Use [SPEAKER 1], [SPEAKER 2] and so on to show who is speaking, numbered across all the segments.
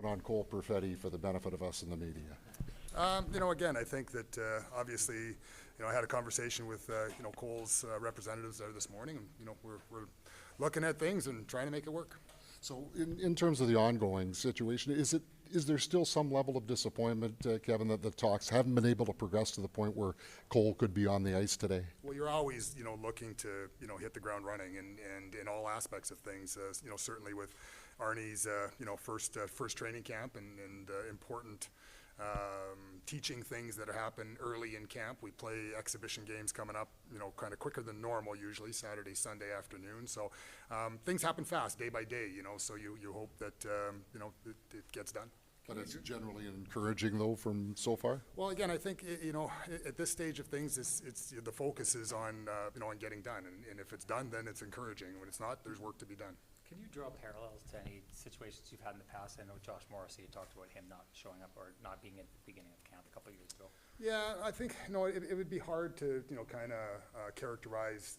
[SPEAKER 1] on Cole Perfetti for the benefit of us in the media?
[SPEAKER 2] Again, I think that obviously, I had a conversation with Cole's representatives there this morning, and we're looking at things and trying to make it work.
[SPEAKER 1] So in terms of the ongoing situation, is there still some level of disappointment, Kevin, that the talks haven't been able to progress to the point where Cole could be on the ice today?
[SPEAKER 2] Well, you're always, looking to, hit the ground running and in all aspects of things, certainly with Arnie's, first training camp and important teaching things that happen early in camp. We play exhibition games coming up, kind of quicker than normal usually, Saturday, Sunday afternoon. So things happen fast, day by day, so you hope that, it gets done.
[SPEAKER 1] But it's generally encouraging, though, from so far?
[SPEAKER 2] Well, again, I think, at this stage of things, it's the focus is on, on getting done. And if it's done, then it's encouraging. When it's not, there's work to be done.
[SPEAKER 3] Can you draw parallels to any situations you've had in the past? I know Josh Morrissey talked about him not showing up or not being at the beginning of camp a couple of years ago.
[SPEAKER 2] Yeah, I think, it would be hard to, kind of characterize,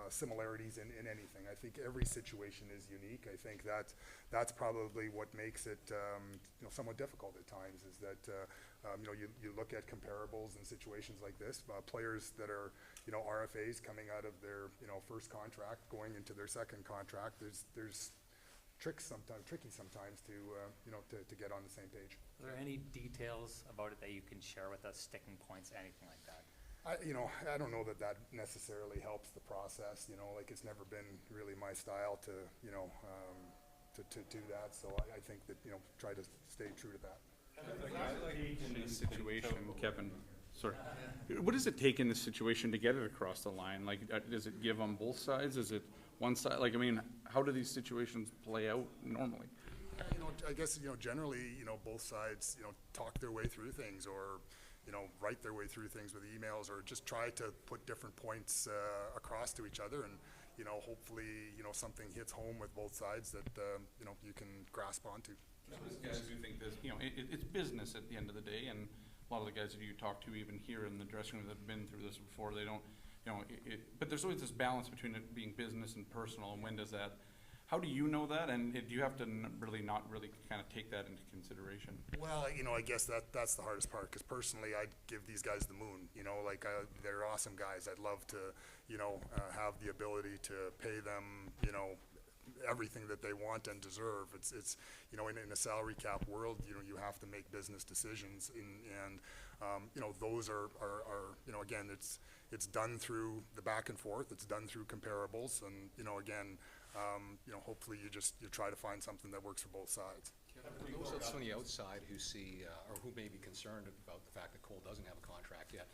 [SPEAKER 2] similarities in anything. I think every situation is unique. I think that's probably what makes it, somewhat difficult at times is that, you look at comparables in situations like this, players that are, RFAs coming out of their, first contract, going into their second contract, there's tricky sometimes to, to get on the same page.
[SPEAKER 3] Are there any details about it that you can share with us, sticking points, anything like that?
[SPEAKER 2] I don't know that necessarily helps the process, it's never been really my style to, to do that. So I think that, try to stay true to that.
[SPEAKER 4] In this situation, Kevin, sorry, what does it take in this situation to get it across the line? Like, does it give on both sides? Is it one side? Like, I mean, how do these situations play out normally?
[SPEAKER 2] I guess, generally, both sides, talk their way through things or, write their way through things with emails or just try to put different points across to each other and, hopefully, something hits home with both sides that, you can grasp onto.
[SPEAKER 4] Guys who think this, it's business at the end of the day, and a lot of the guys that you talk to, even here in the dressing room that have been through this before, they don't, but there's always this balance between it being business and personal, and when does that, how do you know that, and do you have to not really kind of take that into consideration?
[SPEAKER 2] Well, I guess that's the hardest part, because personally, I'd give these guys the moon, they're awesome guys. I'd love to, have the ability to pay them, everything that they want and deserve. It's in a salary cap world, you have to make business decisions, and those are again, it's done through the back and forth. It's done through comparables, and again, hopefully you try to find something that works for both sides.
[SPEAKER 5] For those of us on the outside who see or who may be concerned about the fact that Cole doesn't have a contract yet,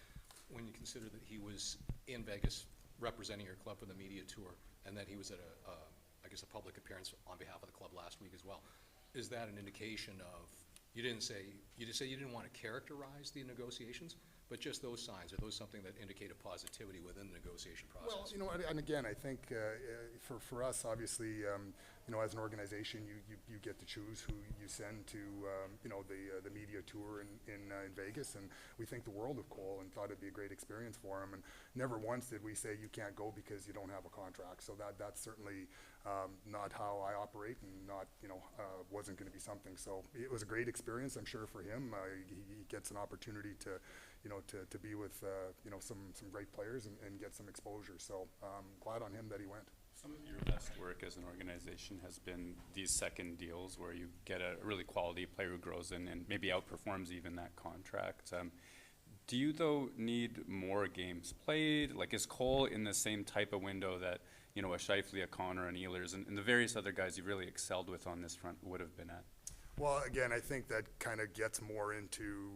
[SPEAKER 5] when you consider that he was in Vegas representing your club for the media tour, and that he was at I guess a public appearance on behalf of the club last week as well, is that an indication of, you didn't say you didn't want to characterize the negotiations, but just those signs, are those something that indicate a positivity within the negotiation process?
[SPEAKER 2] Well, and again, I think for us, obviously, as an organization, you get to choose who you send to, the media tour in Vegas, and we think the world of Cole and thought it'd be a great experience for him. And never once did we say you can't go because you don't have a contract. So that's certainly not how I operate, and not wasn't going to be something. So it was a great experience, I'm sure, for him. He gets an opportunity to to be with some great players and get some exposure. So glad on him that he went.
[SPEAKER 6] Some of your best work as an organization has been these second deals where you get a really quality player who grows in and maybe outperforms even that contract. Do you, though, need more games played? Like, is Cole in the same type of window that, a Scheifele, a Connor, and Ehlers, and the various other guys you've really excelled with on this front would have been at?
[SPEAKER 2] Well, again, I think that kind of gets more into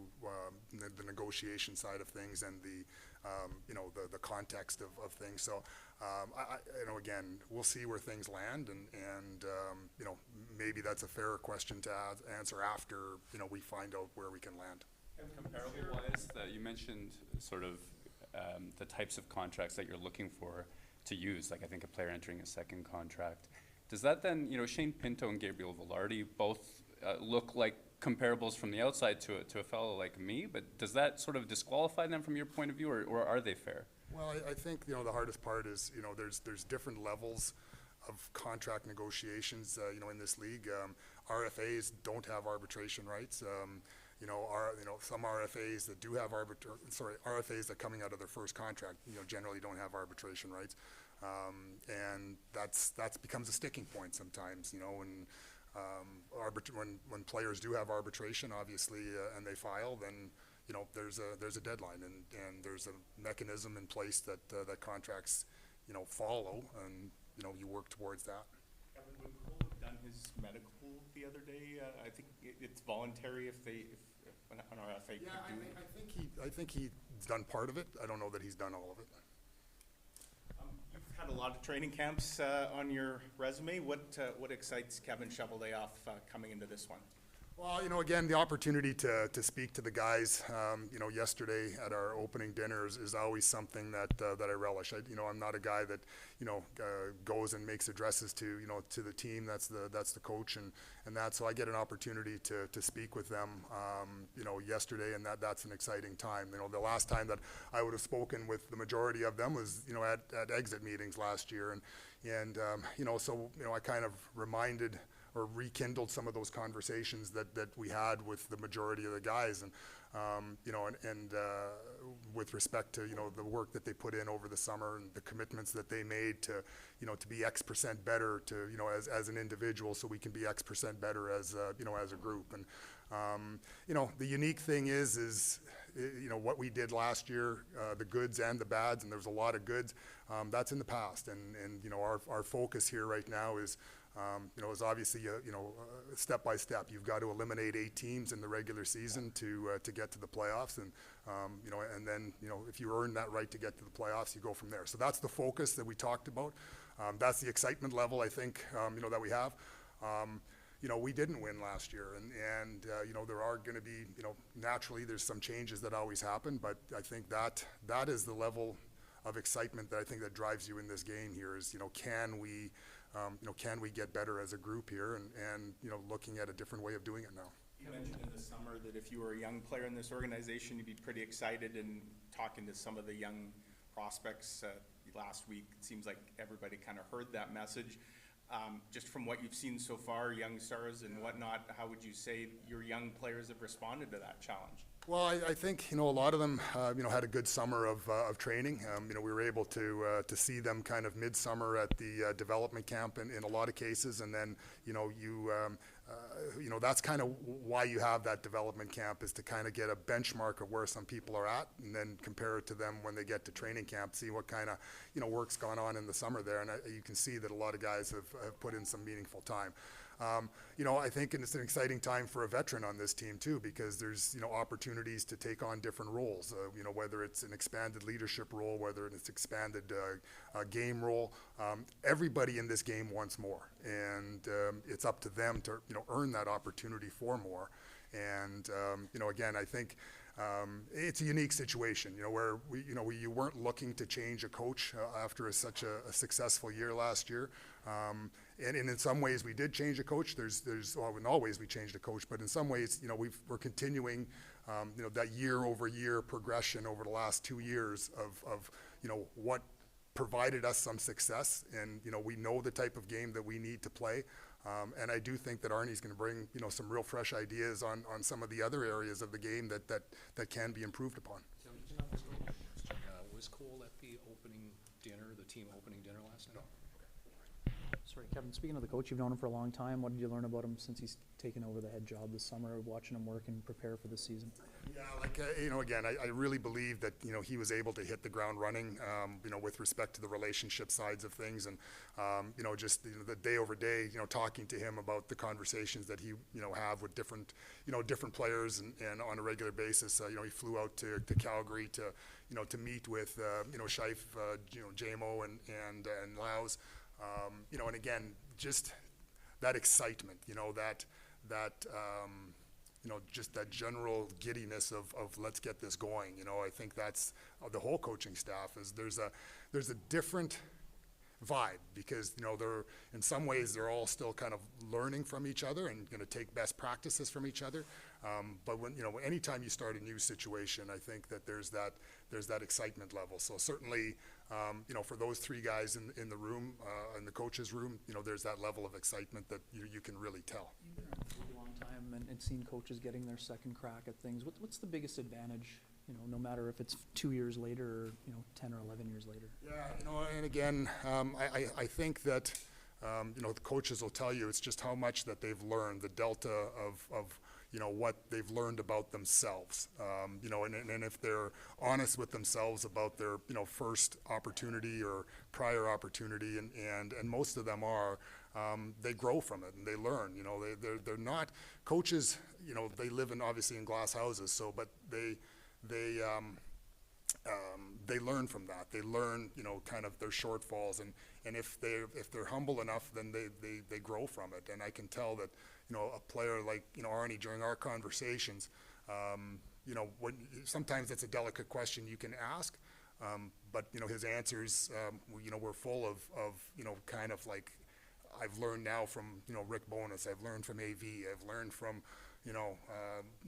[SPEAKER 2] the negotiation side of things and the the context of things. So, again, we'll see where things land, and maybe that's a fairer question to answer after we find out where we can land.
[SPEAKER 6] And comparable-wise, you mentioned sort of the types of contracts that you're looking for to use. Like, I think a player entering a second contract. Does that then, Shane Pinto and Gabriel Velarde both look like comparables from the outside to a fellow like me, but does that sort of disqualify them from your point of view, or are they fair?
[SPEAKER 2] Well, I think the hardest part is there's different levels of contract negotiations in this league. RFAs don't have arbitration rights. Some RFAs that do have RFAs that coming out of their first contract, generally don't have arbitration rights. And that's becomes a sticking point sometimes, when players do have arbitration, obviously, and they file, then, there's a deadline, and there's a mechanism in place that contracts, follow, and, you work towards that.
[SPEAKER 7] Kevin, would Cole have done his medical the other day? I think it's voluntary if an RFA could do.
[SPEAKER 2] I think he's done part of it. I don't know that he's done all of it.
[SPEAKER 7] You've had a lot of training camps on your resume. What excites Kevin Cheveldayoff coming into this one?
[SPEAKER 2] Well, again, the opportunity to speak to the guys, yesterday at our opening dinner is always something that I relish. I'm not a guy that, goes and makes addresses to the team. That's the coach and that. So I get an opportunity to speak with them, yesterday, and that's an exciting time. The last time that I would have spoken with the majority of them was, at exit meetings last year, and so I kind of reminded or rekindled some of those conversations that we had with the majority of the guys, and with respect to the work that they put in over the summer and the commitments that they made to be X% better as an individual, so we can be X% better as a group. And the unique thing is what we did last year, the goods and the bads, and there's a lot of goods, that's in the past, and our focus here right now is obviously, step by step. You've got to eliminate 8 teams in the regular season to get to the playoffs, and and then if you earn that right to get to the playoffs, you go from there. So that's the focus that we talked about. That's the excitement level, I think, that we have. We didn't win last year, and there are going to be, naturally, there's some changes that always happen, but I think that is the level of excitement that I think that drives you in this game here is, can we get better as a group here, and looking at a different way of doing it now.
[SPEAKER 7] You mentioned in the summer that if you were a young player in this organization, you'd be pretty excited, and talking to some of the young prospects last week, it seems like everybody kind of heard that message. Just from what you've seen so far, young stars and whatnot, how would you say your young players have responded to that challenge?
[SPEAKER 2] Well, I think a lot of them had a good summer of training. We were able to see them kind of midsummer at the development camp in a lot of cases, and then that's kind of why you have that development camp, is to kind of get a benchmark of where some people are at, and then compare it to them when they get to training camp, see what kind of work's gone on in the summer there, and you can see that a lot of guys have put in some meaningful time. I think it's an exciting time for a veteran on this team too, because there's opportunities to take on different roles. Whether it's an expanded leadership role, whether it's expanded game role. Everybody in this game wants more, and it's up to them to earn that opportunity for more. And again, I think it's a unique situation, where you weren't looking to change a coach after such a successful year last year. And in some ways we did change a coach. Well, in all ways we changed a coach, but in some ways, we're continuing, that year-over-year progression over the last 2 years of what provided us some success, and we know the type of game that we need to play. And I do think that Arnie's going to bring some real fresh ideas on some of the other areas of the game that can be improved upon.
[SPEAKER 5] Was Cole at the opening dinner, the team opening dinner last night?
[SPEAKER 2] No.
[SPEAKER 8] Sorry, Kevin, speaking of the coach, you've known him for a long time. What did you learn about him since he's taken over the head job this summer, watching him work and prepare for the season?
[SPEAKER 2] Yeah, again, I really believe that, he was able to hit the ground running, with respect to the relationship sides of things, and, just the day over day, talking to him about the conversations that he, have with different players and on a regular basis. He flew out to Calgary to meet with, Scheif, JMO and Laus. And again, just that excitement, just that general giddiness of let's get this going. I think that's the whole coaching staff. Is there's a different vibe, because, you know, they're, in some ways, they're all still kind of learning from each other and gonna take best practices from each other. But when, you know, anytime you start a new situation, I think that there's that excitement level. So certainly, you know, for those three guys in the room, in the coach's room, you know, there's that level of excitement that you can really tell.
[SPEAKER 8] You've been around for a long time and seen coaches getting their second crack at things. What's the biggest advantage, you know, no matter if it's 2 years later or, you know, 10 or 11 years later?
[SPEAKER 2] Yeah, you know, and again, I think that, you know, the coaches will tell you it's just how much that they've learned, the delta of you know, what they've learned about themselves. You know, and if they're honest with themselves about their, you know, first opportunity or prior opportunity, and most of them are, they grow from it and they learn. You know, they're not coaches. You know, they live obviously in glass houses. So, but they learn from that. They learn, you know, kind of their shortfalls, and if they're humble enough, then they grow from it. And I can tell that, you know, a player like, you know, Arnie, during our conversations, you know, sometimes it's a delicate question you can ask, but, you know, his answers, you know, were full of, you know, kind of like, I've learned now from, you know, Rick Bowness, I've learned from AV, I've learned from, you know,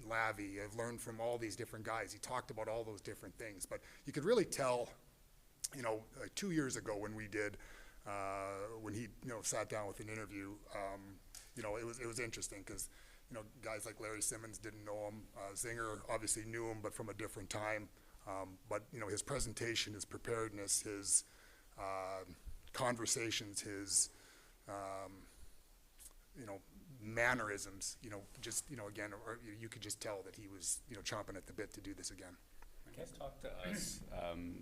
[SPEAKER 2] Lavi, I've learned from all these different guys. He talked about all those different things, but you could really tell, you know, 2 years ago when we did, when he, you know, sat down with an interview, you know, it was interesting because, you know, guys like Larry Simmons didn't know him. Zinger obviously knew him, but from a different time. But, you know, his presentation, his preparedness, his conversations, his, you know, mannerisms, you know, just, you know, again, or you could just tell that he was, you know, chomping at the bit to do this again.
[SPEAKER 6] When he's talked to us,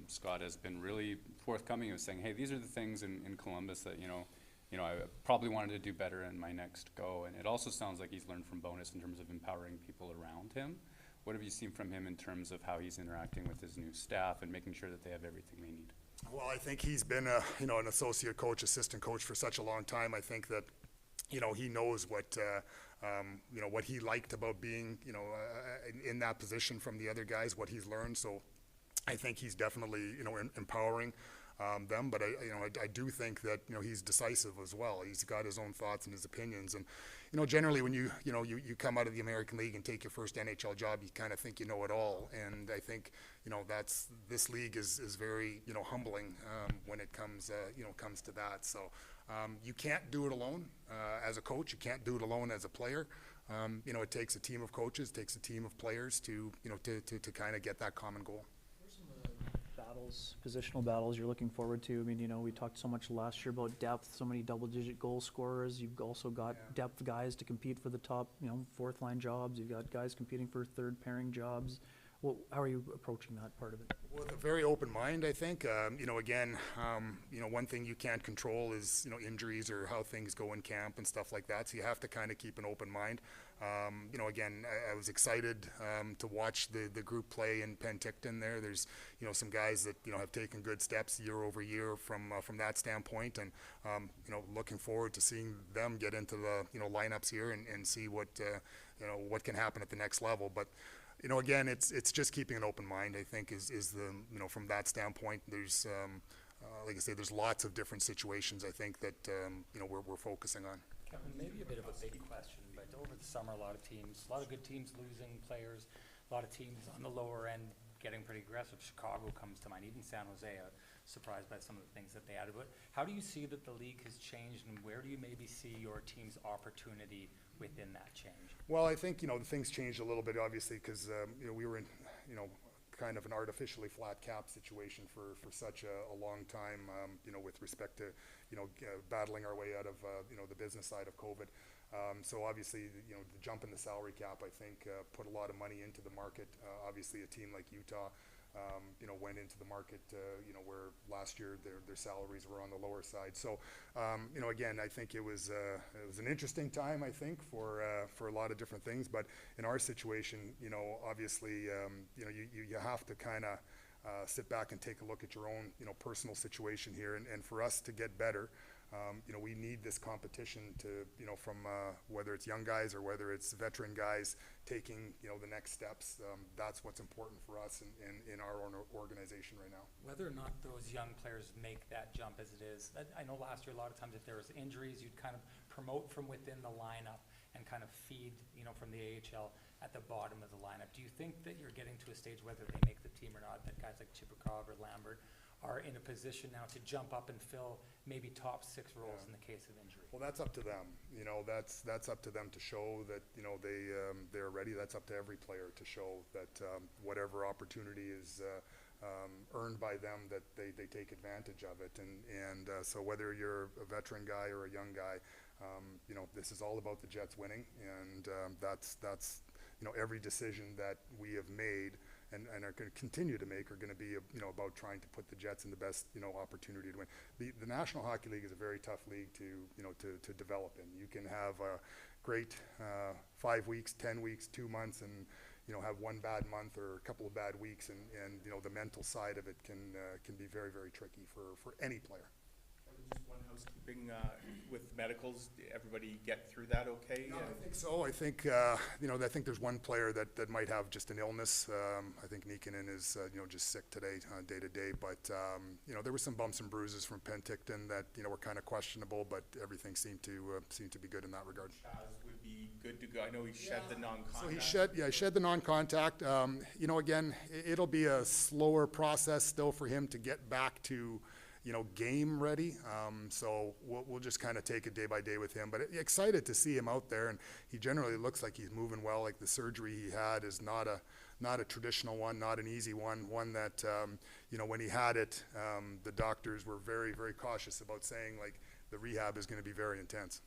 [SPEAKER 6] Scott has been really forthcoming. He was saying, hey, these are the things in Columbus that, you know, I probably wanted to do better in my next go. And it also sounds like he's learned from Bonus in terms of empowering people around him. What have you seen from him in terms of how he's interacting with his new staff and making sure that they have everything they need?
[SPEAKER 2] Well, I think he's been a, you know, an associate coach, assistant coach for such a long time. I think that, you know, he knows what, you know, what he liked about being, you know, in that position from the other guys, what he's learned. So I think he's definitely, you know, empowering them. But I do think that, you know, he's decisive as well. He's got his own thoughts and his opinions. And, you know, generally when you come out of the American League and take your first NHL job, you kind of think you know it all. And I think, you know, this league is very, you know, humbling when it comes, you know, comes to that. So you can't do it alone as a coach. You can't do it alone as a player. You know, it takes a team of coaches, it takes a team of players to, you know, to kind of get that common goal.
[SPEAKER 8] What are some of the battles, positional battles you're looking forward to? I mean, you know, we talked so much last year about depth, so many double-digit goal scorers. You've also got depth guys to compete for the top, you know, fourth-line jobs. You've got guys competing for third-pairing jobs. Well, how are you approaching that part of it?
[SPEAKER 2] With a very open mind, I think. You know, again, you know, one thing you can't control is, you know, injuries or how things go in camp and stuff like that. So you have to kind of keep an open mind. You know, again, I was excited to watch the group play in Penticton there. There's, you know, some guys that, you know, have taken good steps year over year from that standpoint. And, you know, looking forward to seeing them get into the, you know, lineups here and see what, you know, what can happen at the next level. But, you know, again, it's just keeping an open mind, I think, is the, you know, from that standpoint, there's, like I say, there's lots of different situations, I think, that, you know, we're focusing on.
[SPEAKER 3] Kevin, maybe a bit of a big question, but over the summer, a lot of good teams losing players, a lot of teams on the lower end getting pretty aggressive. Chicago comes to mind, even San Jose, surprised by some of the things that they added. But how do you see that the league has changed, and where do you maybe see your team's opportunity within that change?
[SPEAKER 2] Well, I think, you know, the things changed a little bit, obviously, because, you know, we were in, you know, kind of an artificially flat cap situation for such a long time, you know, with respect to, you know, battling our way out of, you know, the business side of COVID. So obviously, you know, the jump in the salary cap, I think, put a lot of money into the market. Obviously, a team like Utah, you know, went into the market, you know, where last year their salaries were on the lower side. So, you know, again, I think it was an interesting time, I think, for a lot of different things. But in our situation, you know, obviously, you know, you have to kind of sit back and take a look at your own, you know, personal situation here. And for us to get better, You know, we need this competition to, you know, from whether it's young guys or whether it's veteran guys taking, you know, the next steps. That's what's important for us in our own organization right now.
[SPEAKER 3] Whether or not those young players make that jump as it is, I know last year a lot of times if there was injuries, you'd kind of promote from within the lineup and kind of feed, you know, from the AHL at the bottom of the lineup. Do you think that you're getting to a stage, whether they make the team or not, that guys like Chipukov or Lambert are in a position now to jump up and fill maybe top 6 roles in the case of injury?
[SPEAKER 2] Well, that's up to them. You know, that's up to them to show that, you know, they're ready. That's up to every player to show that whatever opportunity is earned by them, that they take advantage of it. And so whether you're a veteran guy or a young guy, you know, this is all about the Jets winning, and that's you know, every decision that we have made and are going to continue to make are going to be, you know, about trying to put the Jets in the best, you know, opportunity to win. The National Hockey League is a very tough league to, you know, to develop in. You can have a great 5 weeks, 10 weeks, 2 months, and, you know, have one bad month or a couple of bad weeks, and you know, the mental side of it can be very, very tricky for any player.
[SPEAKER 7] Just one housekeeping, with medicals, did everybody get through that okay?
[SPEAKER 2] No, I think so. I think, you know, I think there's one player that might have just an illness. I think Nikkanen is, you know, just sick today, day to day. But, you know, there were some bumps and bruises from Penticton that, you know, were kind of questionable, but everything seemed to be good in that regard.
[SPEAKER 7] Chaz would be good to go. I know he shed the non-contact.
[SPEAKER 2] So he shed the non-contact. You know, again, it'll be a slower process still for him to get back to, you know, game ready. So we'll just kind of take it day by day with him. But excited to see him out there, and he generally looks like he's moving well. Like the surgery he had is not a traditional one, not an easy one that, you know, when he had it, the doctors were very, very cautious about saying, like, the rehab is going to be very intense.